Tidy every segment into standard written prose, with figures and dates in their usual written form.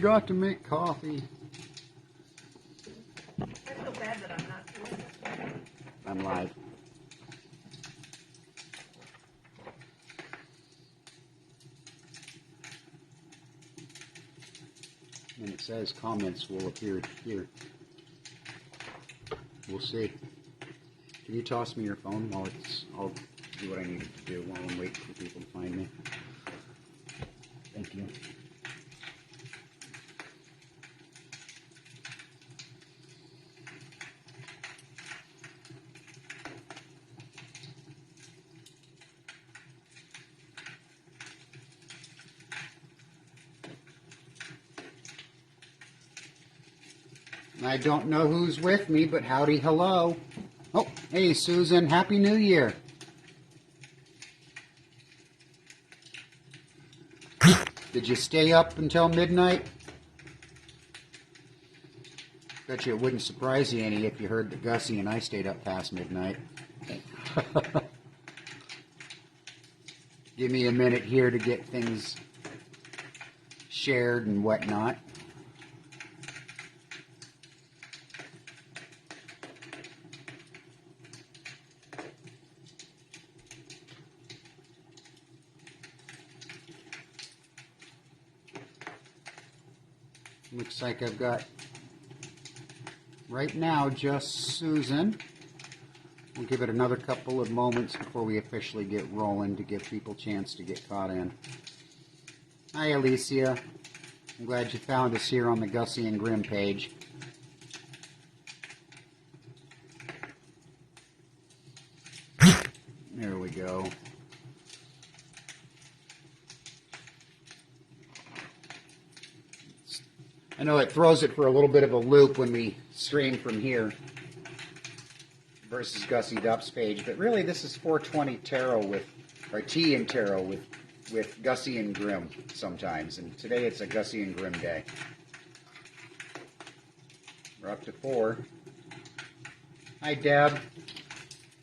forgot to make coffee. I feel bad that I'm not doing this. I'm live. And it says comments will appear here. We'll see. Can you toss me your phone while I'll do what I need to do while I'm waiting for people to find me. Thank you. I don't know who's with me, but howdy, hello. Oh, hey, Susan, Happy New Year. Did you stay up until midnight? Bet you it wouldn't surprise you any if you heard that Gussie and I stayed up past midnight. Give me a minute here to get things shared and whatnot. Looks like I've got, right now, just Susan. We'll give it another couple of moments before we officially get rolling to give people a chance to get caught in. Hi, Alicia. I'm glad you found us here on the Gussie and Grymm page. There we go. I know it throws it for a little bit of a loop when we stream from here versus Gussie Dupp's page, but really this is 420 Tarot with, or Tea and Tarot with Gussie and Grymm sometimes, and today it's a Gussie and Grymm day. We're up to 4. Hi, Deb.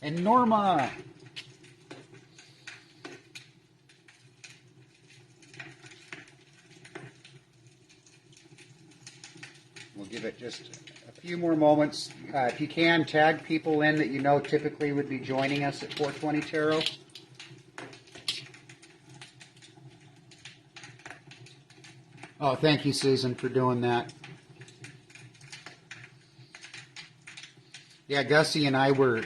And Norma. We'll give it just a few more moments. If you can, tag people in that you know typically would be joining us at 420 Tarot. Oh, thank you, Susan, for doing that. Yeah, Gussie and I were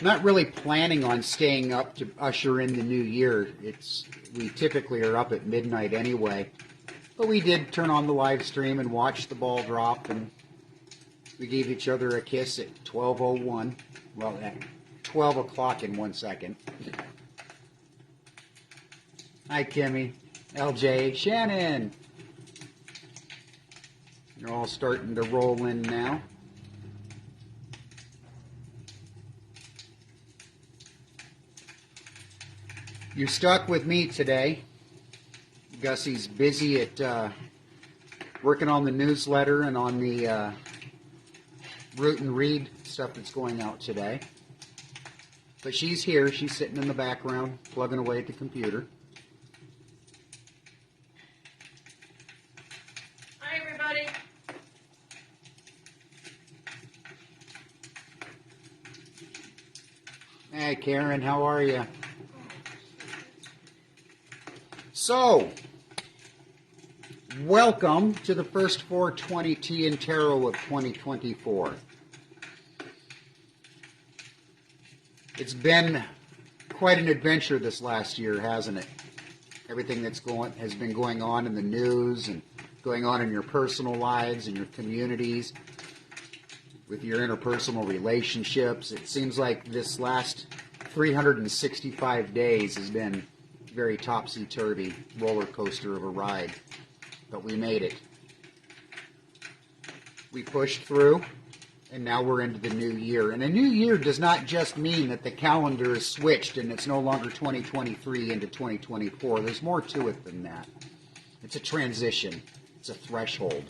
not really planning on staying up to usher in the new year. We typically are up at midnight anyway. But we did turn on the live stream and watch the ball drop, and we gave each other a kiss at 12:01. Well, at 12 o'clock in 1 second. Hi, Kimmy, LJ, Shannon. You're all starting to roll in now. You're stuck with me today. Gussie's busy at working on the newsletter and on the root and read stuff that's going out today. But she's here. She's sitting in the background, plugging away at the computer. Hi, everybody. Hey, Karen, how are you? So, welcome to the first 420 Tea and Tarot of 2024. It's been quite an adventure this last year, hasn't it? Everything that's has been going on in the news and going on in your personal lives and your communities, with your interpersonal relationships. It seems like this last 365 days has been very topsy-turvy roller coaster of a ride, but we made it. We pushed through, and now we're into the new year. And a new year does not just mean that the calendar is switched and it's no longer 2023 into 2024. There's more to it than that. It's a transition. It's a threshold.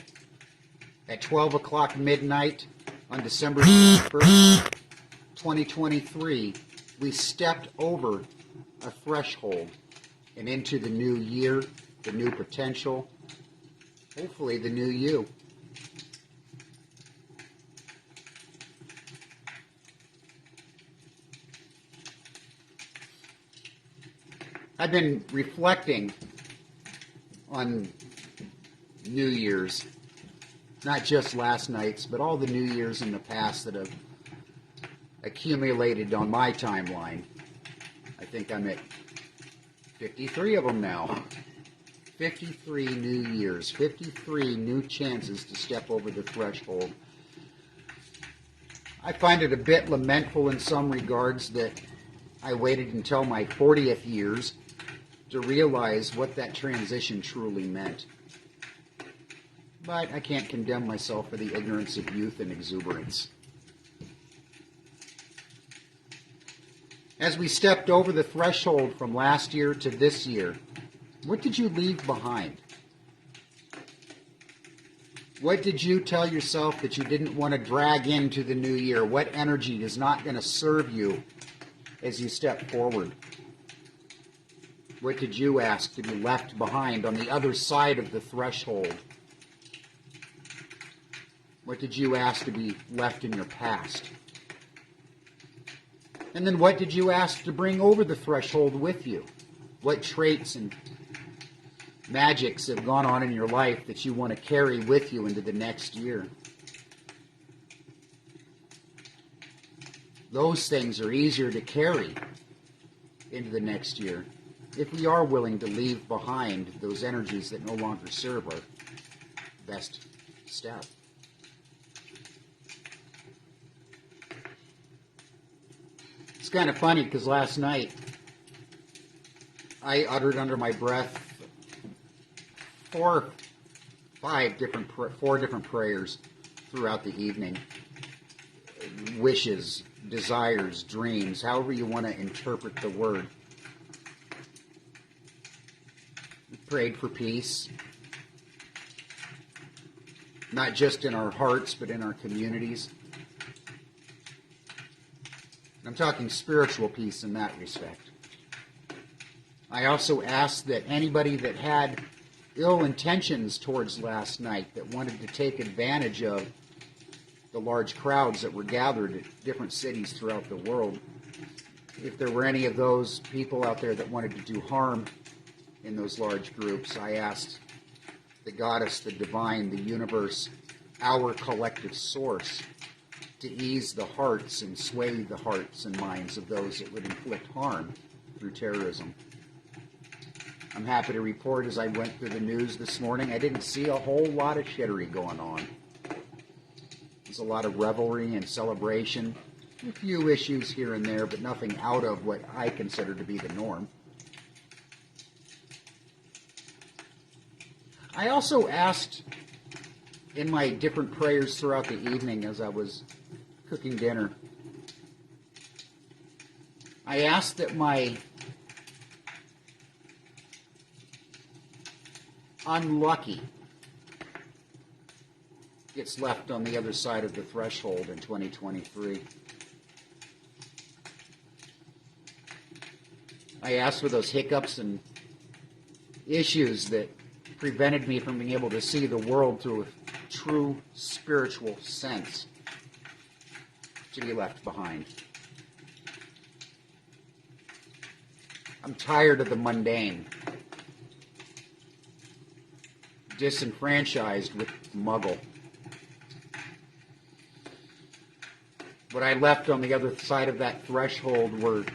At 12 o'clock midnight on December 1st, 2023, we stepped over a threshold and into the new year, the new potential, hopefully the new you. I've been reflecting on New Year's, not just last night's, but all the New Year's in the past that have accumulated on my timeline. I think I'm at 53 of them now. 53 New Year's, 53 new chances to step over the threshold. I find it a bit lamentable in some regards that I waited until my 40th years to realize what that transition truly meant. But I can't condemn myself for the ignorance of youth and exuberance. As we stepped over the threshold from last year to this year, what did you leave behind? What did you tell yourself that you didn't want to drag into the new year? What energy is not going to serve you as you step forward? What did you ask to be left behind on the other side of the threshold? What did you ask to be left in your past? And then what did you ask to bring over the threshold with you? What traits and magics have gone on in your life that you want to carry with you into the next year? Those things are easier to carry into the next year if we are willing to leave behind those energies that no longer serve our best step. It's kind of funny because last night I uttered under my breath four different prayers throughout the evening. Wishes, desires, dreams, however you want to interpret the word. We prayed for peace, not just in our hearts, but in our communities. I'm talking spiritual peace in that respect. I also asked that anybody that had ill intentions towards last night, that wanted to take advantage of the large crowds that were gathered at different cities throughout the world, if there were any of those people out there that wanted to do harm in those large groups, I asked the goddess, the divine, the universe, our collective source, to ease the hearts and sway the hearts and minds of those that would inflict harm through terrorism. I'm happy to report, as I went through the news this morning, I didn't see a whole lot of shittery going on. There's a lot of revelry and celebration, a few issues here and there, but nothing out of what I consider to be the norm. I also asked in my different prayers throughout the evening as I was cooking dinner, I asked that my unlucky gets left on the other side of the threshold in 2023. I asked for those hiccups and issues that prevented me from being able to see the world through a true spiritual sense to be left behind. I'm tired of the mundane, disenfranchised with Muggle. What I left on the other side of that threshold were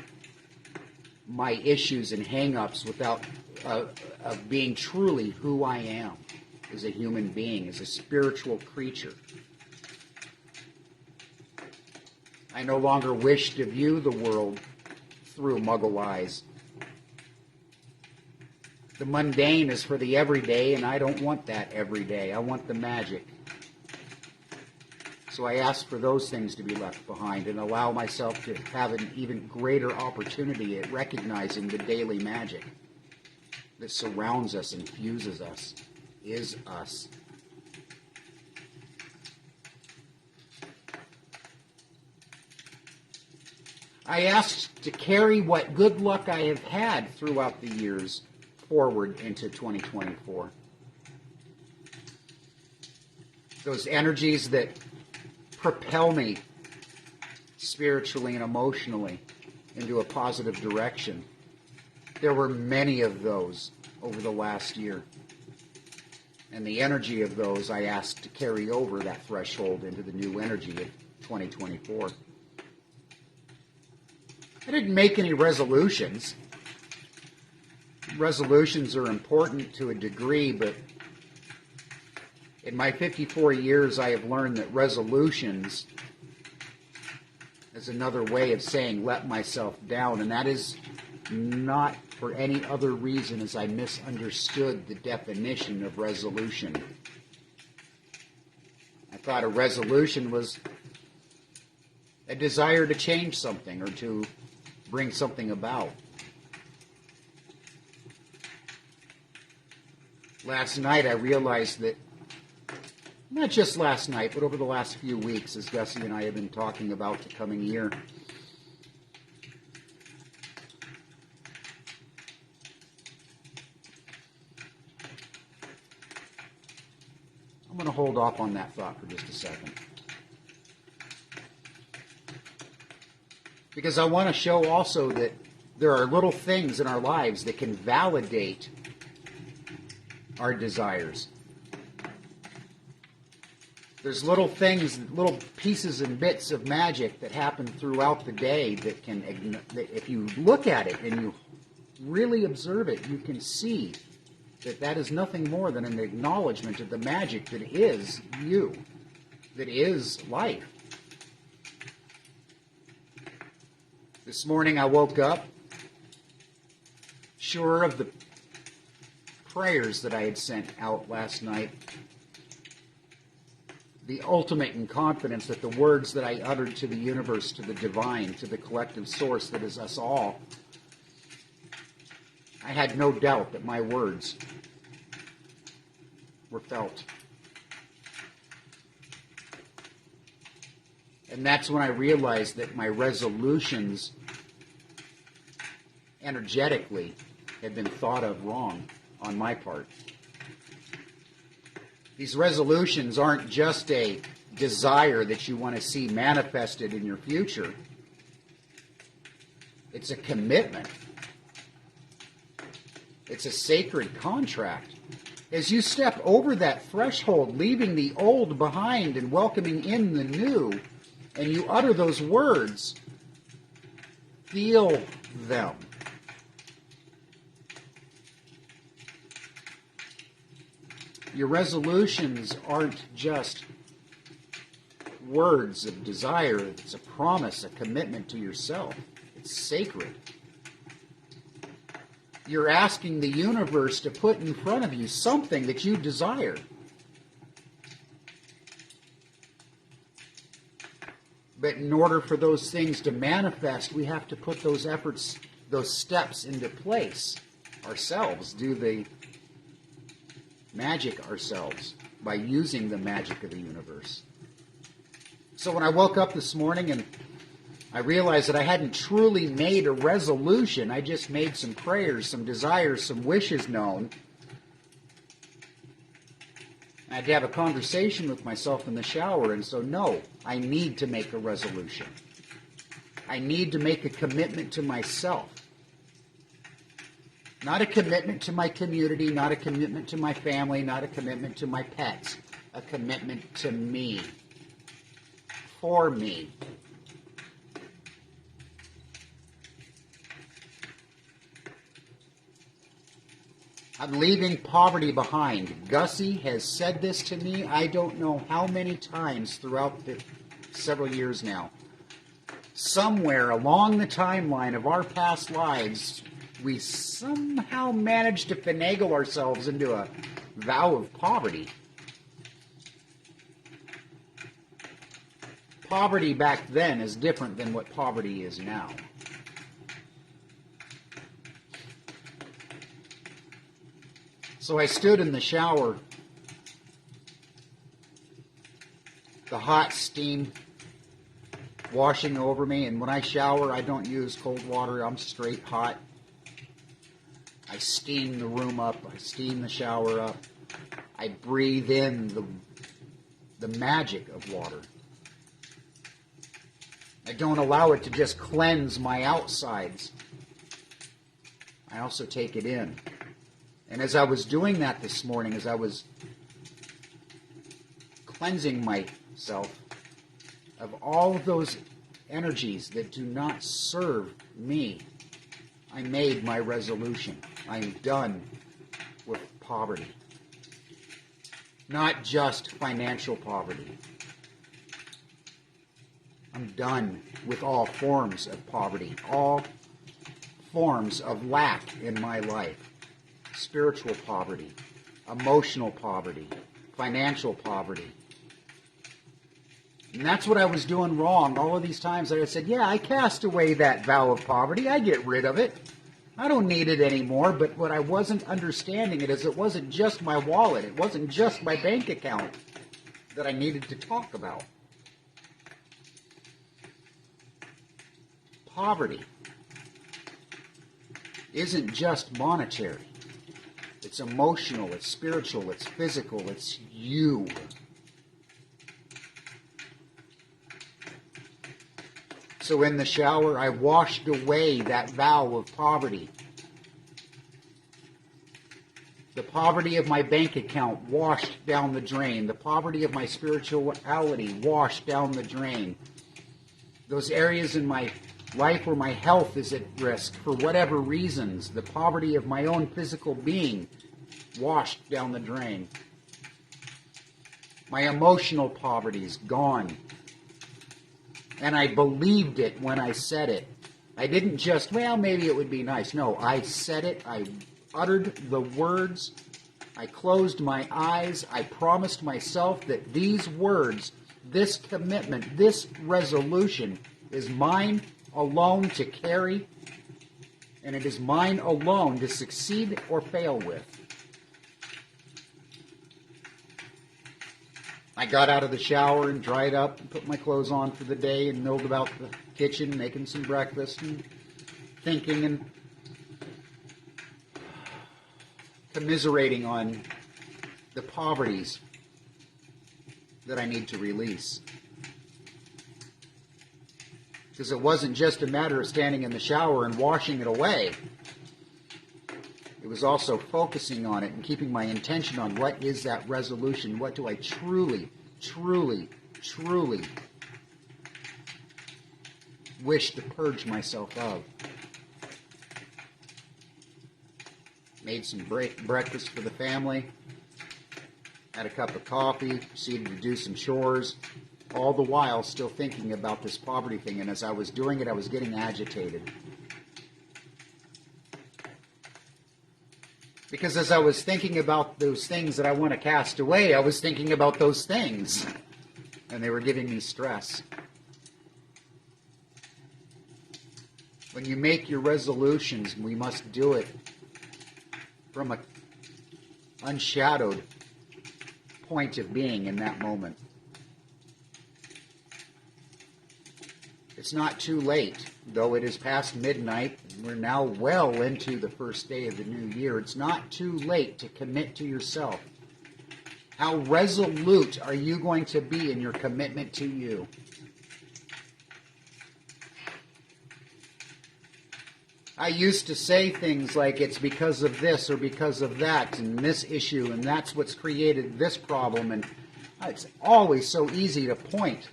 my issues and hang-ups without of being truly who I am as a human being, as a spiritual creature. I no longer wish to view the world through Muggle eyes. The mundane is for the everyday, and I don't want that every day. I want the magic. So I ask for those things to be left behind and allow myself to have an even greater opportunity at recognizing the daily magic that surrounds us, infuses us, is us. I asked to carry what good luck I have had throughout the years forward into 2024. those energies that propel me spiritually and emotionally into a positive direction. There were many of those over the last year. And the energy of those I asked to carry over that threshold into the new energy of 2024. I didn't make any resolutions. Resolutions are important to a degree, but in my 54 years, I have learned that resolutions is another way of saying let myself down, and that is not for any other reason as I misunderstood the definition of resolution. I thought a resolution was a desire to change something or to bring something about. Last night I realized that, not just last night, but over the last few weeks, as Gussie and I have been talking about the coming year, I'm going to hold off on that thought for just a second. Because I want to show also that there are little things in our lives that can validate our desires. There's little things, little pieces and bits of magic that happen throughout the day that can, that if you look at it and you really observe it, you can see that that is nothing more than an acknowledgement of the magic that is you, that is life. This morning I woke up sure of the prayers that I had sent out last night, the ultimate in confidence that the words that I uttered to the universe, to the divine, to the collective source that is us all, I had no doubt that my words were felt. And that's when I realized that my resolutions energetically had been thought of wrong on my part. These resolutions aren't just a desire that you want to see manifested in your future. It's a commitment. It's a sacred contract. As you step over that threshold, leaving the old behind and welcoming in the new, and you utter those words, feel them. Your resolutions aren't just words of desire. It's a promise, a commitment to yourself. It's sacred. You're asking the universe to put in front of you something that you desire. But in order for those things to manifest, we have to put those efforts, those steps into place ourselves, do the magic ourselves by using the magic of the universe. So when I woke up this morning and I realized that I hadn't truly made a resolution, I just made some prayers, some desires, some wishes known. I had to have a conversation with myself in the shower, and so no, I need to make a resolution. I need to make a commitment to myself. Not a commitment to my community, not a commitment to my family, not a commitment to my pets. A commitment to me. For me. I'm leaving poverty behind. Gussie has said this to me I don't know how many times throughout the several years now. Somewhere along the timeline of our past lives, we somehow managed to finagle ourselves into a vow of poverty. Poverty back then is different than what poverty is now. So I stood in the shower, the hot steam washing over me, and when I shower, I don't use cold water, I'm straight hot. I steam the room up, I steam the shower up, I breathe in the the magic of water. I don't allow it to just cleanse my outsides. I also take it in. And as I was doing that this morning, as I was cleansing myself of all of those energies that do not serve me, I made my resolution. I'm done with poverty. Not just financial poverty. I'm done with all forms of poverty, all forms of lack in my life. Spiritual poverty, emotional poverty, financial poverty. And that's what I was doing wrong all of these times that I said, yeah, I cast away that vow of poverty. I get rid of it. I don't need it anymore. But what I wasn't understanding is it wasn't just my wallet. It wasn't just my bank account that I needed to talk about. Poverty isn't just monetary. It's emotional, it's spiritual, it's physical, it's you. So in the shower, I washed away that vow of poverty. The poverty of my bank account washed down the drain. The poverty of my spirituality washed down the drain. Those areas in my life where my health is at risk for whatever reasons, the poverty of my own physical being washed down the drain. My emotional poverty is gone. And I believed it when I said it. I didn't just, well, maybe it would be nice. No, I said it. I uttered the words. I closed my eyes. I promised myself that these words, this commitment, this resolution is mine alone to carry, and it is mine alone to succeed or fail with. I got out of the shower and dried up and put my clothes on for the day and milled about the kitchen, making some breakfast and thinking and commiserating on the poverties that I need to release. Because it wasn't just a matter of standing in the shower and washing it away. It was also focusing on it and keeping my intention on what is that resolution. What do I truly, truly, truly wish to purge myself of? Made some breakfast for the family. Had a cup of coffee. Proceeded to do some chores. All the while still thinking about this poverty thing. And as I was doing it, I was getting agitated. Because as I was thinking about those things that I want to cast away, I was thinking about those things. And they were giving me stress. When you make your resolutions, we must do it from an unshadowed point of being in that moment. It's not too late, though it is past midnight. We're now well into the first day of the new year. It's not too late to commit to yourself. How resolute are you going to be in your commitment to you? I used to say things like it's because of this or because of that and this issue and that's what's created this problem, and it's always so easy to point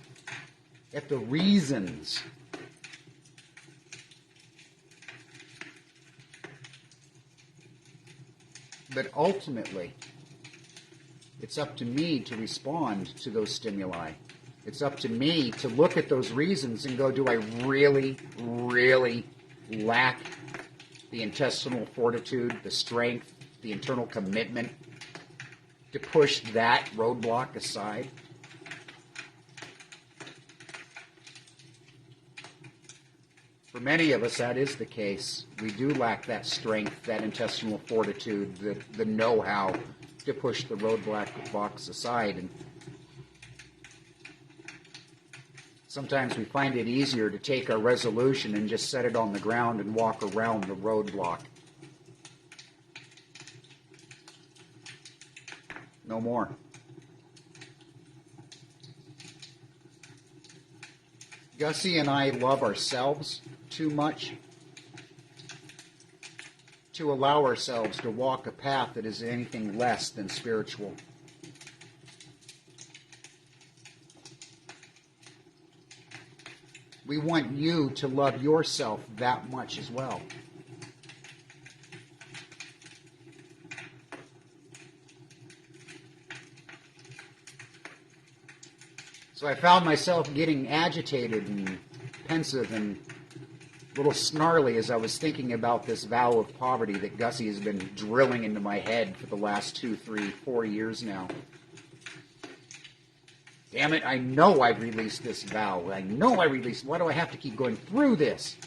at the reasons. But ultimately, it's up to me to respond to those stimuli. It's up to me to look at those reasons and go, do I really, really lack the intestinal fortitude, the strength, the internal commitment to push that roadblock aside? For many of us, that is the case. We do lack that strength, that intestinal fortitude, the know-how to push the roadblocks aside. And sometimes we find it easier to take our resolution and just set it on the ground and walk around the roadblock. No more. Gussie and I love ourselves too much to allow ourselves to walk a path that is anything less than spiritual. We want you to love yourself that much as well. So I found myself getting agitated and pensive and a little snarly as I was thinking about this vow of poverty that Gussie has been drilling into my head for the last 2, 3, 4 years now. Damn it, I know I've released this vow. I know I released. Why do I have to keep going through this?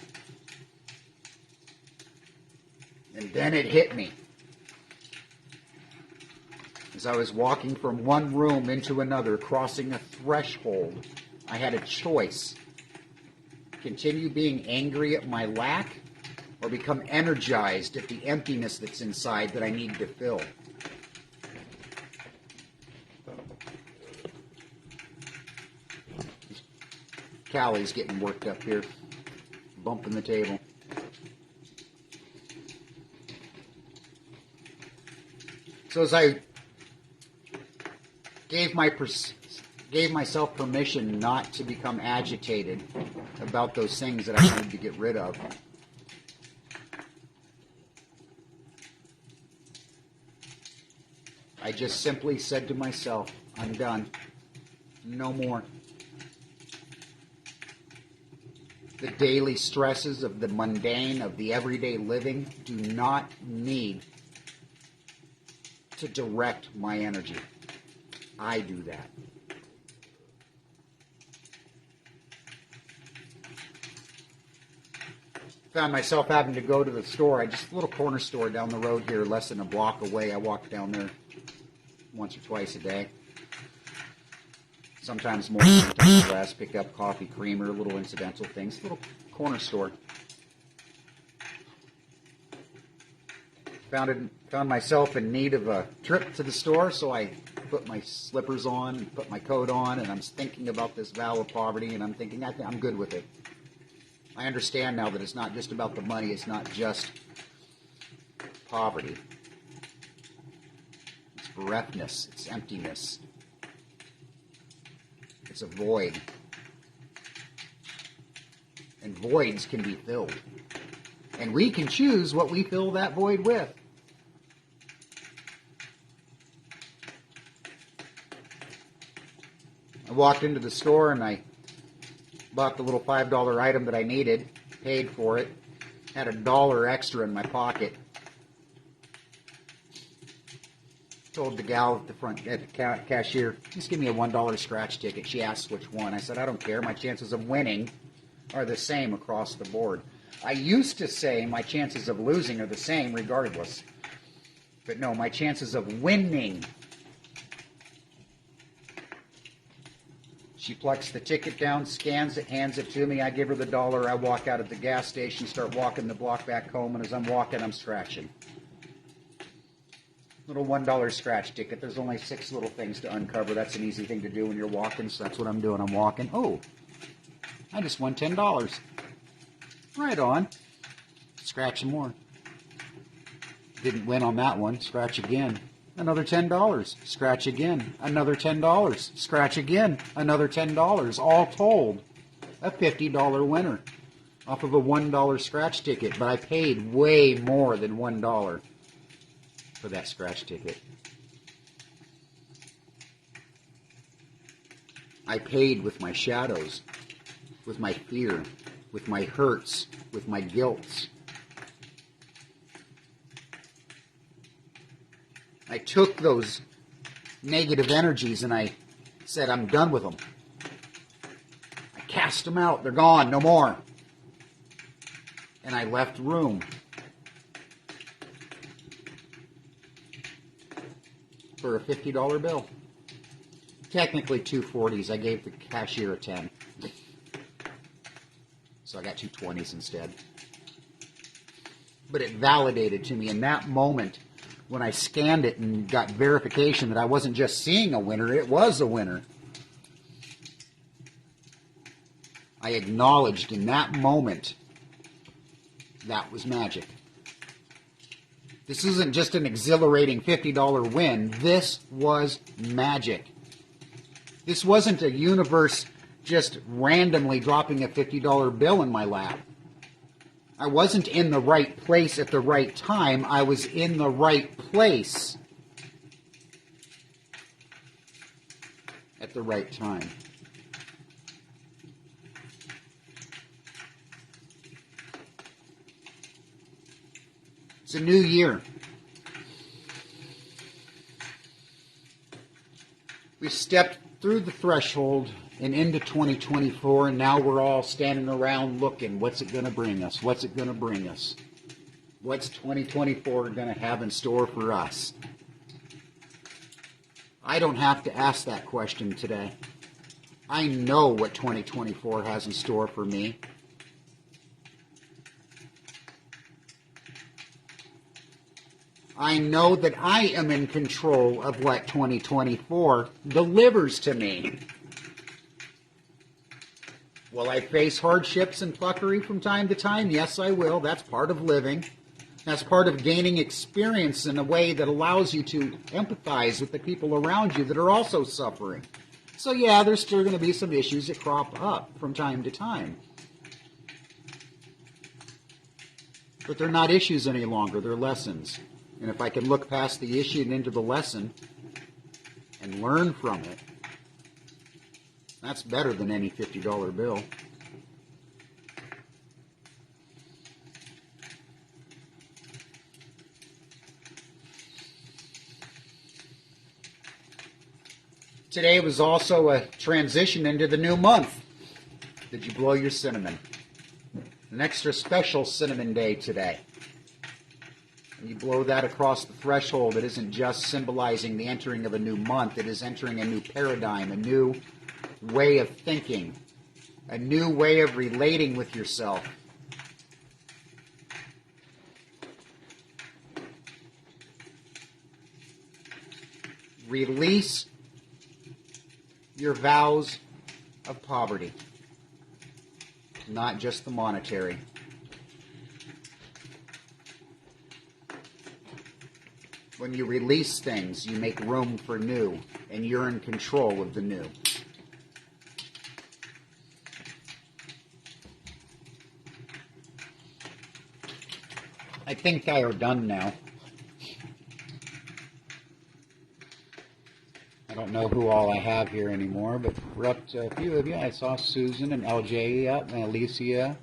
And then it hit me. As I was walking from one room into another, crossing a threshold, I had a choice. Continue being angry at my lack, or become energized at the emptiness that's inside that I need to fill. Callie's getting worked up here, bumping the table. So as I gave myself permission not to become agitated about those things that I wanted to get rid of, I just simply said to myself, I'm done. No more. The daily stresses of the mundane, of the everyday living, do not need to direct my energy. I do that. Found myself having to go to the store. Just a little corner store down the road here, less than a block away. I walk down there once or twice a day. Sometimes more, sometimes less. Pick up coffee, creamer, little incidental things. Little corner store. Found myself in need of a trip to the store, so I put my slippers on and put my coat on, and I'm thinking about this vow of poverty, and I'm thinking I'm good with it. I understand now that it's not just about the money. It's not just poverty. It's bereft-ness. It's emptiness. It's a void. And voids can be filled. And we can choose what we fill that void with. I walked into the store and I bought the little $5 item that I needed, paid for it, had $1 extra in my pocket. Told the gal at the front, at the cashier, just give me a $1 scratch ticket. She asked which one. I said, I don't care. My chances of winning are the same across the board. I used to say my chances of losing are the same regardless. But no, my chances of winning. She plucks the ticket down, scans it, hands it to me. I give her the $1. I walk out of the gas station, start walking the block back home, and as I'm walking, I'm scratching. Little $1 scratch ticket. There's only 6 little things to uncover. That's an easy thing to do when you're walking, so that's what I'm doing. I'm walking. Oh, I just won $10. Right on. Scratch some more. Didn't win on that one. Scratch again. Another $10. Scratch again. Another $10. Scratch again. Another $10. All told, a $50 winner off of a $1 scratch ticket. But I paid way more than $1 for that scratch ticket. I paid with my shadows, with my fear, with my hurts, with my guilts. I took those negative energies and I said, I'm done with them. I cast them out. They're gone. No more. And I left room for a $50 bill. Technically 2 40s. I gave the cashier a 10. So I got 2 20s instead. But it validated to me in that moment when I scanned it and got verification that I wasn't just seeing a winner, it was a winner. I acknowledged in that moment that was magic. This isn't just an exhilarating $50 win. This was magic. This wasn't a universe just randomly dropping a $50 bill in my lap. I wasn't in the right place at the right time. I was in the right place at the right time. It's a new year. We stepped through the threshold and into 2024, and now we're all standing around looking, what's it going to bring us? What's it going to bring us? What's 2024 going to have in store for us? I don't have to ask that question today. I know what 2024 has in store for me. I know that I am in control of what 2024 delivers to me. Will I face hardships and fuckery from time to time? Yes, I will. That's part of living. That's part of gaining experience in a way that allows you to empathize with the people around you that are also suffering. So yeah, there's still going to be some issues that crop up from time to time. But they're not issues any longer. They're lessons. And if I can look past the issue and into the lesson and learn from it, that's better than any $50 bill. Today was also a transition into the new month. Did you blow your cinnamon? An extra special cinnamon day today. And you blow that across the threshold. It isn't just symbolizing the entering of a new month. It is entering a new paradigm, a new way of thinking, a new way of relating with yourself. Release your vows of poverty, not just the monetary. When you release things, you make room for new, and you're in control of the new. I think I are done now. I don't know who all I have here anymore, but we're up to a few of you. I saw Susan and LJ up, and Alicia.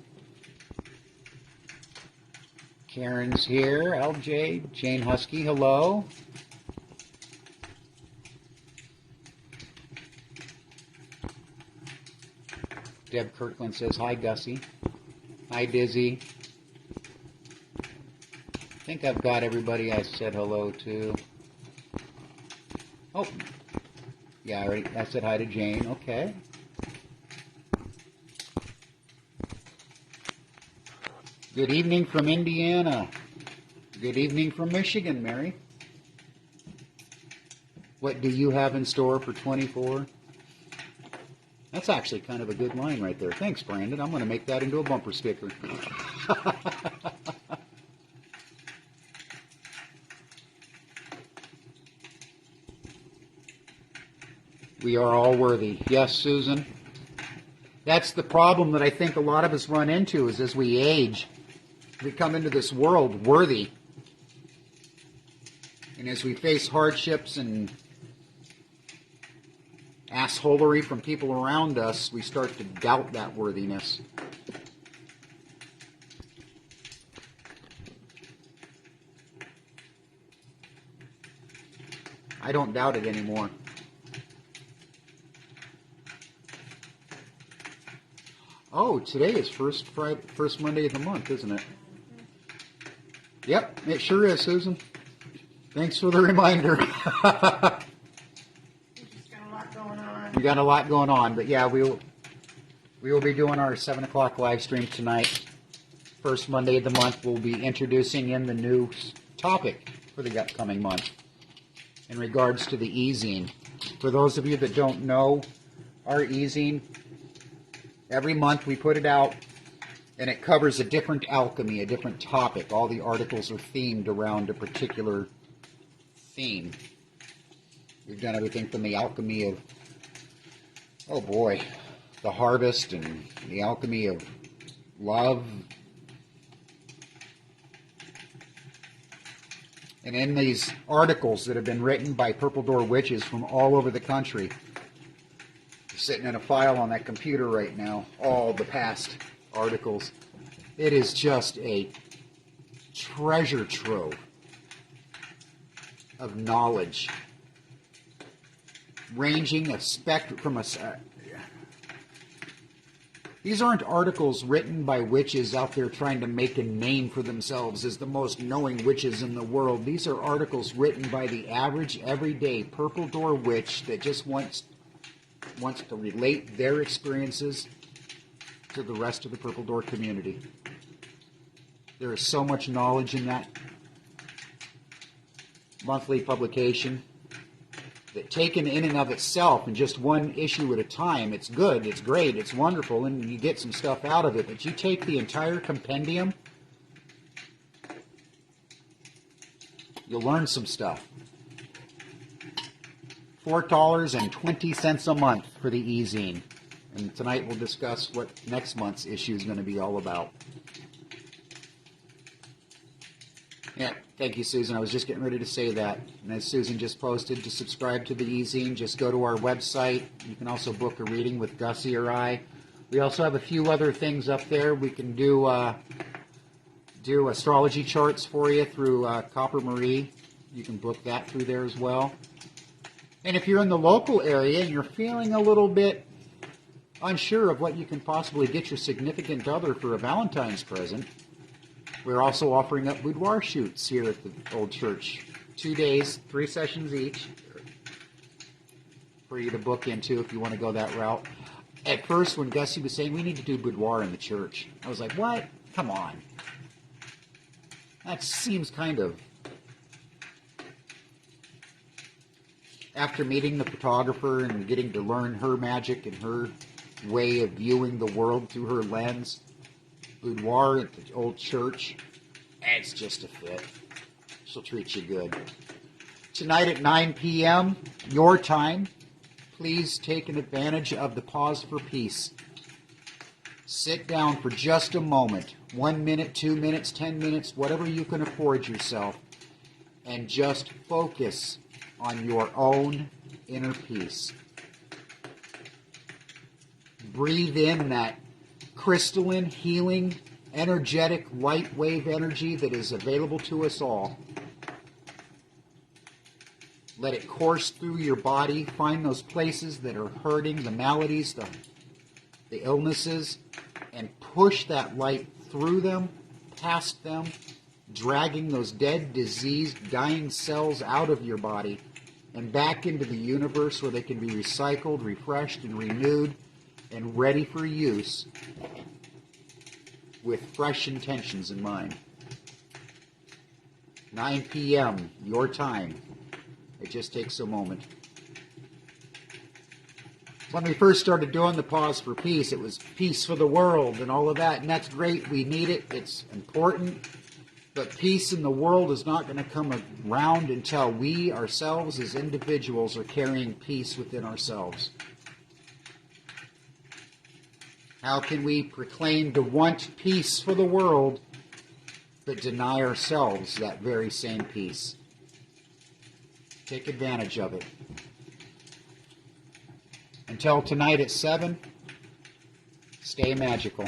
Karen's here. LJ, Jane Husky, hello. Deb Kirkland says, hi, Gussie. Hi, Dizzy. I think I've got everybody I said hello to. Oh, yeah, I said hi to Jane. Okay. Good evening from Indiana. Good evening from Michigan, Mary. What do you have in store for 24? That's actually kind of a good line right there. Thanks, Brandon. I'm going to make that into a bumper sticker. We are all worthy. Yes, Susan. That's the problem that I think a lot of us run into is as we age, we come into this world worthy. And as we face hardships and assholery from people around us, we start to doubt that worthiness. I don't doubt it anymore. Oh, today is first Monday of the month, isn't it? Yep, it sure is, Susan. Thanks for the reminder. We just got a lot going on. We got a lot going on, but yeah, we will be doing our 7 o'clock live stream tonight. First Monday of the month, we'll be introducing in the new topic for the upcoming month in regards to the e-zine. For those of you that don't know, our e-zine Every month we put it out, and it covers a different alchemy, a different topic. All the articles are themed around a particular theme. We've done everything from the alchemy of, oh boy, the harvest, and the alchemy of love. And in these articles that have been written by Purple Door witches from all over the country, sitting in a file on that computer right now, all the past articles, it is just a treasure trove of knowledge, ranging a spectrum from a... These aren't articles written by witches out there trying to make a name for themselves as the most knowing witches in the world. These are articles written by the average, everyday Purple Door witch that just wants to relate their experiences to the rest of the Purple Door community. There is so much knowledge in that monthly publication that, taken in and of itself, and just one issue at a time, it's good, it's great, it's wonderful, and you get some stuff out of it. But you take the entire compendium, you'll learn some stuff. $4.20 a month for the e-zine. And tonight we'll discuss what next month's issue is going to be all about. Yeah, thank you, Susan. I was just getting ready to say that. And as Susan just posted, to subscribe to the e-zine, just go to our website. You can also book a reading with Gussie or I. We also have a few other things up there. We can do astrology charts for you through Copper Marie. You can book that through there as well. And if you're in the local area and you're feeling a little bit unsure of what you can possibly get your significant other for a Valentine's present, we're also offering up boudoir shoots here at the old church. 2 days, 3 sessions each for you to book into if you want to go that route. At first, when Gussie was saying we need to do boudoir in the church, I was like, what? Come on. That seems kind of... After meeting the photographer and getting to learn her magic and her way of viewing the world through her lens, boudoir at the old church, it's just a fit. She'll treat you good. Tonight at 9 p.m., your time, please take an advantage of the pause for peace. Sit down for just a moment, 1 minute, 2 minutes, 10 minutes, whatever you can afford yourself, and just focus on your own inner peace. Breathe in that crystalline, healing, energetic, light wave energy that is available to us all. Let it course through your body. Find those places that are hurting, the maladies, the illnesses, and push that light through them, past them, dragging those dead, diseased, dying cells out of your body and back into the universe where they can be recycled, refreshed, and renewed, and ready for use with fresh intentions in mind. 9 p.m., your time. It just takes a moment. When we first started doing the Pause for Peace, it was peace for the world and all of that, and that's great. We need it. It's important. But peace in the world is not going to come around until we ourselves as individuals are carrying peace within ourselves. How can we proclaim to want peace for the world, but deny ourselves that very same peace? Take advantage of it. Until tonight at 7, stay magical.